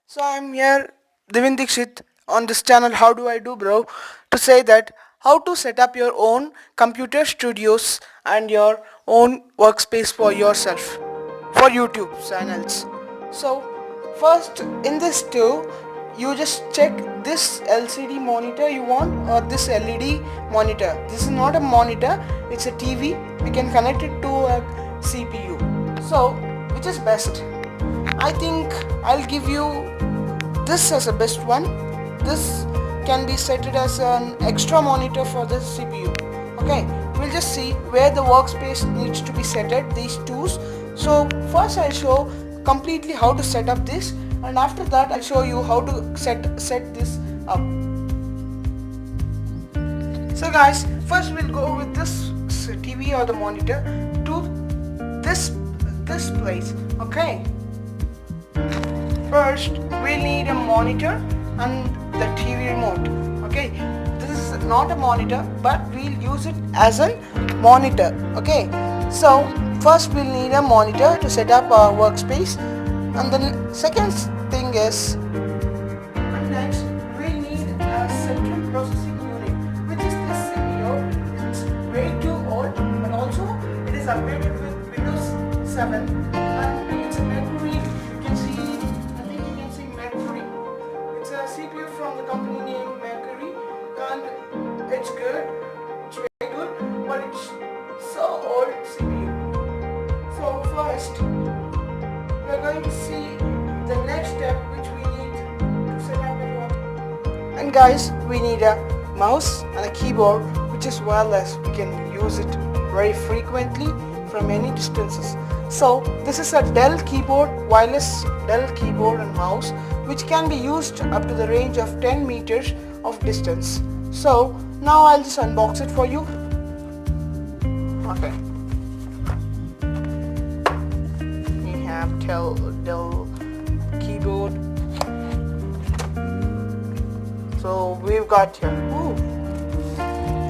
So I'm here, Divin Dhikshith, on this channel How Do I Do Bro, to say that how to set up your own computer studios and your own workspace for yourself for YouTube channels. So first, in this too, you just check this LCD monitor you want or this LED monitor. This is not a monitor, it's a TV. We can connect it to a CPU. So which is best? I think I'll give you this as a best one. This can be set it as an extra monitor for the CPU. Okay, we'll just see where the workspace needs to be set at, these tools. So first I'll show completely how to set up this, and after that I'll show you how to set this up. So guys, first we'll go with this TV or the monitor to this place. Okay, first we'll need a monitor and the TV remote. Okay, this is not a monitor, but we'll use it as a monitor. Okay, so first we'll need a monitor to set up our workspace, and then second thing is, and next we'll need a central processing unit, which is this CPU. It's way too old, but also it is updated with Windows 7, and it's a Mercury. You can see, I think you can see Mercury. It's a CPU from the company name Mercury, and it's good. It's very good, but it's so old CPU. So first, we're going to see the next step which we need to set up it up. And guys, we need a mouse and a keyboard which is wireless. We can use it very frequently from any distances. So this is a Dell keyboard, wireless Dell keyboard and mouse, which can be used up to the range of 10 meters of distance. So now I'll just unbox it for you. Okay. We have Dell keyboard. So we've got here.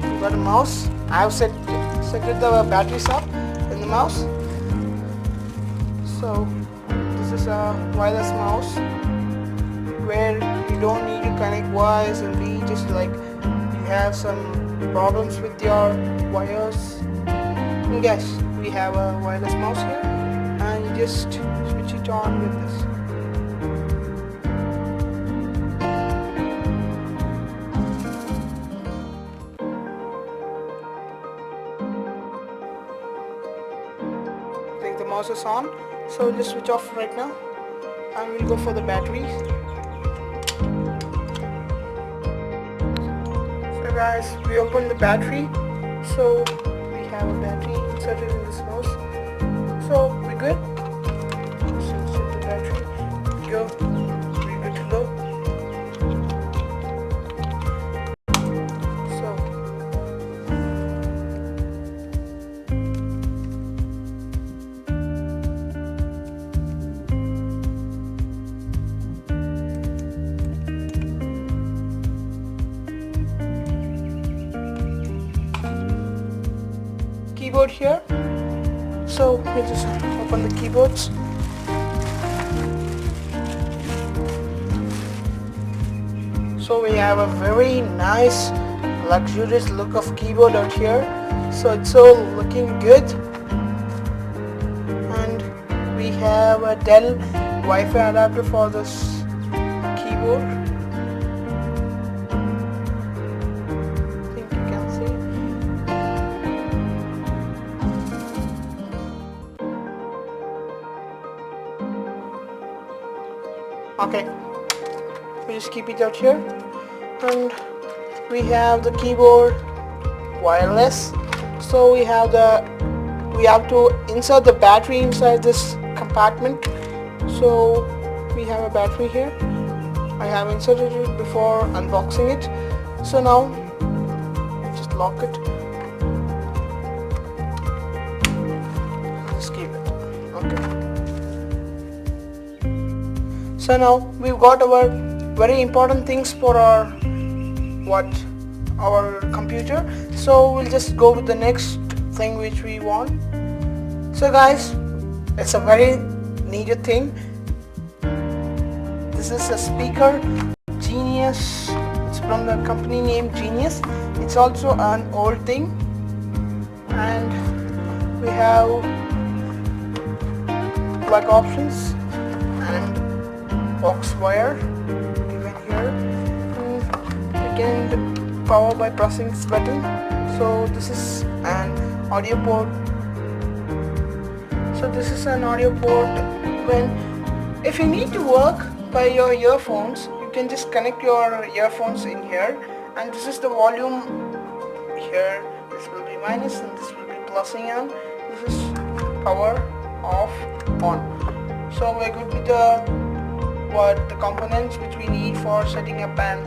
We've got a mouse. I have set the batteries up in the mouse. So this is a wireless mouse where you don't need to connect wires and be just like you have some problems with your wires. And guys, we have a wireless mouse here, and you just switch it on with this. The mouse is on, so we'll just switch off right now, and we'll go for the battery. So guys, we open the battery, so we have a battery inserted in this mouse, so we're good. So insert the battery, go, we're good to go. Keyboard here, so we'll just open the keyboards. So we have a very nice luxurious look of keyboard out here, so it's all looking good. And we have a Dell Wi-Fi adapter for this keyboard. Okay, we just keep it out here, and we have the keyboard wireless. So we have to insert the battery inside this compartment. So we have a battery here. I have inserted it before unboxing it. So now just lock it. Just keep it. Okay. So now we've got our very important things for our computer. So we'll just go with the next thing which we want. So guys, It's a very needed thing. This is a speaker, Genius. It's from the company name Genius. It's also an old thing, and we have plug options and aux wire given here. Again, the power by pressing this button. So this is an audio port. So this is an audio port. If you need to work by your earphones, you can just connect your earphones in here, and this is the volume here. This will be minus and this will be plusing on. This is power off on. So we're good with the components which we need for setting up an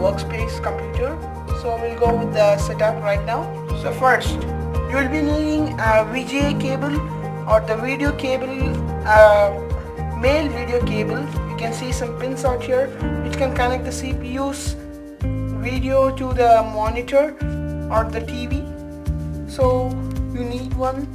workspace computer. So we'll go with the setup right now. So first you will be needing a VGA cable or the video cable, male video cable. You can see some pins out here which can connect the CPU's video to the monitor or the TV. So you need one,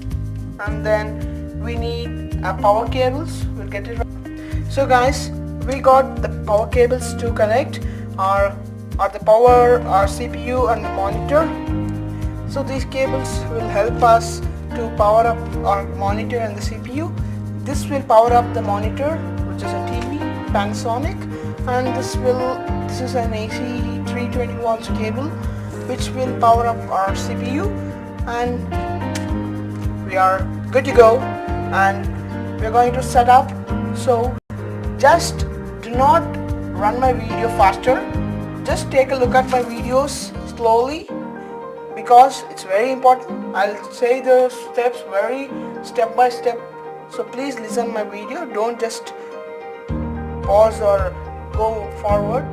and then we need power cables. We'll get it right. So guys, we got the power cables to connect our CPU and the monitor. So these cables will help us to power up our monitor and the CPU. This will power up the monitor, which is a TV Panasonic, and this is an AC 320 volts cable which will power up our CPU, and we are good to go, and we're going to set up. So just do not run my video faster, just take a look at my videos slowly, because it's very important. I'll say the steps very step by step, so please listen my video, don't just pause or go forward.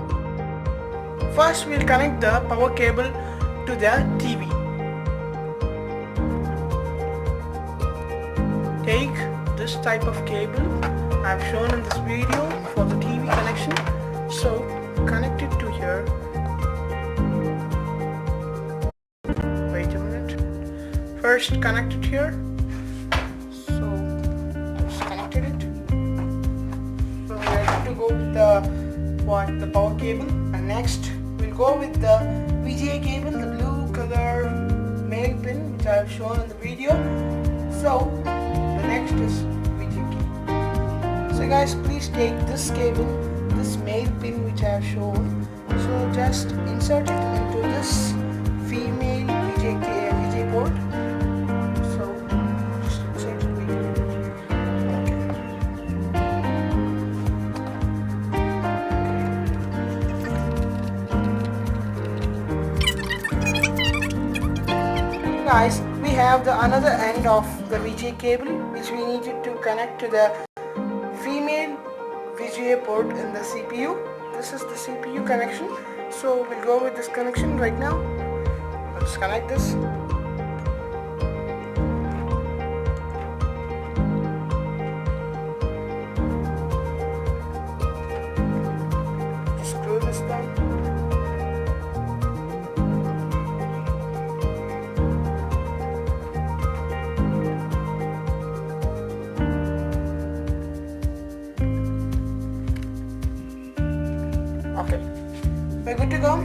First we'll connect the power cable to the TV. Take this type of cable I've shown in this video for the TV connection. So connect it to here. Wait a minute. First connect it here. So I just connected it. So we are going to go with the power cable, and next we'll go with the VGA cable, the blue color male pin which I have shown in the video. So the next is VGA cable. So guys, please take this cable, this male pin which I have shown. So just insert it into this female VGA port. So just insert it with Guys, we have the another end of the VGA cable which we needed to connect to the female VGA port in the CPU. This is the CPU connection, so we'll go with this connection right now. Let's connect this. Screw this down. Okay, we're good to go.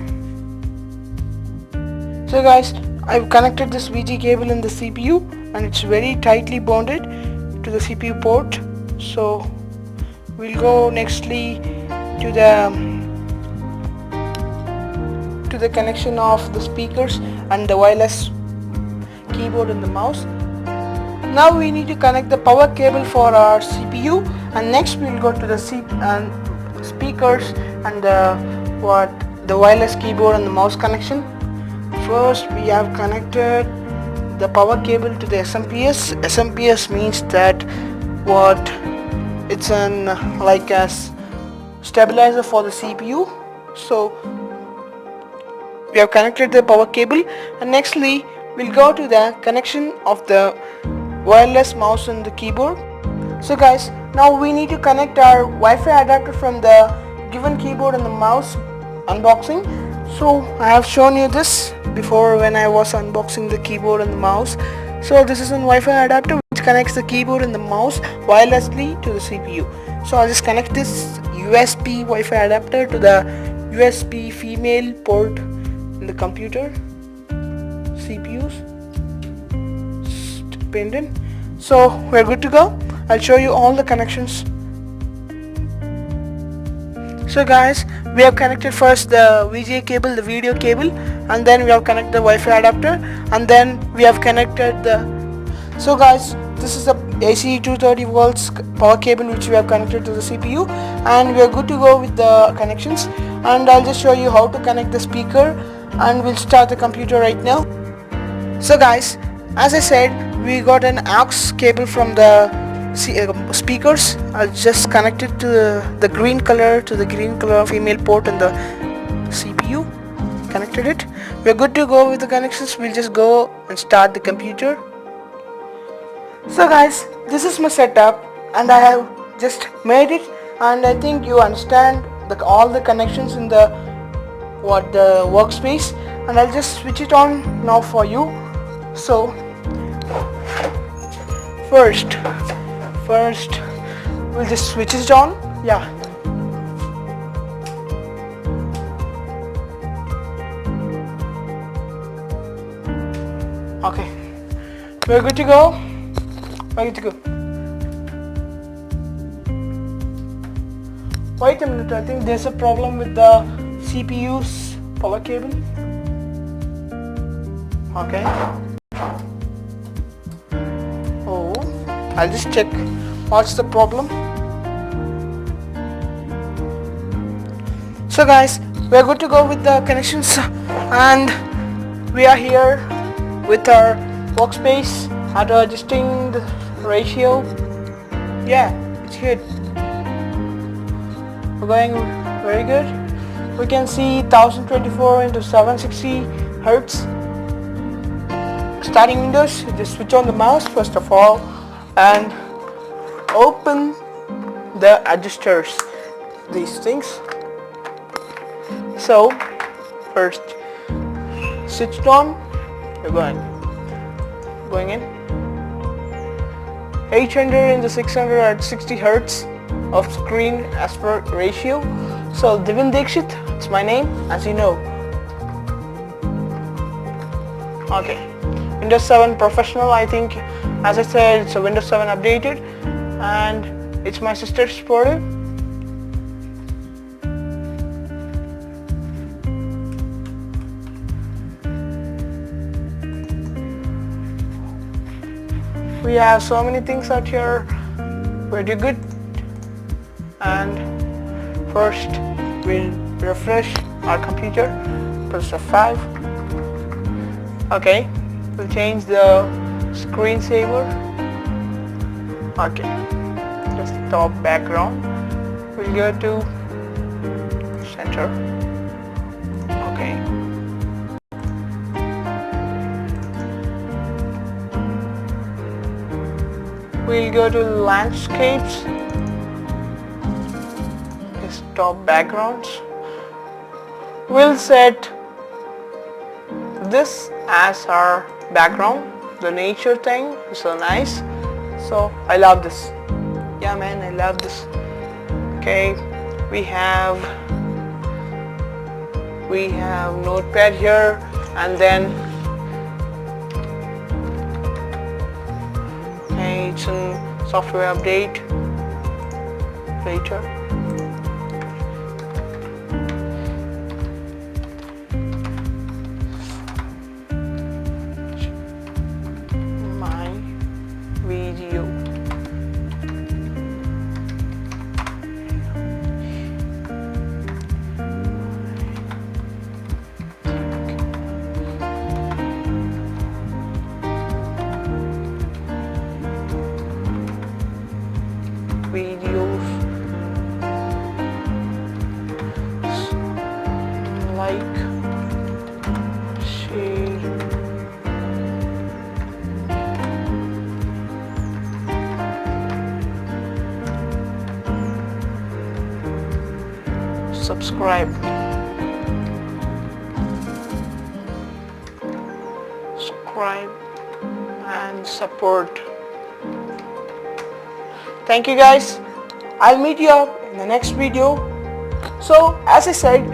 So guys, I've connected this VGA cable in the CPU, and it's very tightly bonded to the CPU port. So we'll go nextly to the connection of the speakers and the wireless keyboard and the mouse. Now we need to connect the power cable for our CPU, and next we'll go to the speakers and the wireless keyboard and the mouse connection. First we have connected the power cable to the SMPS. SMPS means that it's an like a stabilizer for the CPU. So we have connected the power cable, and nextly we'll go to the connection of the wireless mouse and the keyboard. So guys, now we need to connect our Wi-Fi adapter from the given keyboard and the mouse unboxing. So I have shown you this before when I was unboxing the keyboard and the mouse. So this is a Wi-Fi adapter which connects the keyboard and the mouse wirelessly to the CPU. So I'll just connect this USB Wi-Fi adapter to the USB female port in the computer CPUs dependent. So we're good to go. I'll show you all the connections. So guys, we have connected first the VGA cable, the video cable, and then we have connected the Wi-Fi adapter, and then we have connected the... So guys, this is the AC 230 volts power cable which we have connected to the CPU, and we are good to go with the connections. And I'll just show you how to connect the speaker, and we'll start the computer right now. So guys, as I said, we got an aux cable from the speakers. I'll just connect it to the green color female port in the CPU. Connected it. We're good to go with the connections. We'll just go and start the computer. So guys, this is my setup, and I have just made it, and I think you understand all the connections in the workspace, and I'll just switch it on now for you. So first we'll just switch it on. Yeah, okay, we're good to go. Wait a minute, I think there's a problem with the CPU's power cable. Okay. Oh, I'll just check what's the problem. So guys, we're good to go with the connections, and we are here with our workspace at adjusting the ratio. Yeah, it's good. We're going very good. We can see 1024 into 760 Hertz. Starting Windows, just switch on the mouse first of all and open the adjusters, these things. So first switched on, you're going in 800 into 600 at 60 Hertz of screen aspect ratio. So Divin Dhikshith, it's my name, as you know. Okay, Windows 7 Professional, I think, as I said, it's a Windows 7 updated, and it's my sister's supported. We have so many things out here. Pretty good. And first we'll refresh our computer. Press F5. Okay, we'll change the screensaver. Okay, just top background. We'll go to center. Okay. We'll go to landscapes. Top backgrounds. We'll set this as our background. The nature thing is so nice. So I love this. Yeah man, I love this. Okay, we have notepad here, and then okay, it's a software update later. Videos, like, share, subscribe, and support. Thank you guys. I'll meet you up in the next video. So as I said,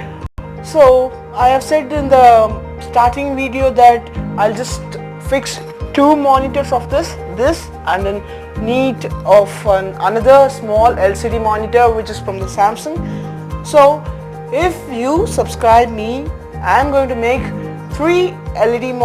I have said in the starting video that I'll just fix 2 monitors of this and then need of another small LCD monitor which is from the Samsung. So if you subscribe me, I'm going to make 3 LED monitors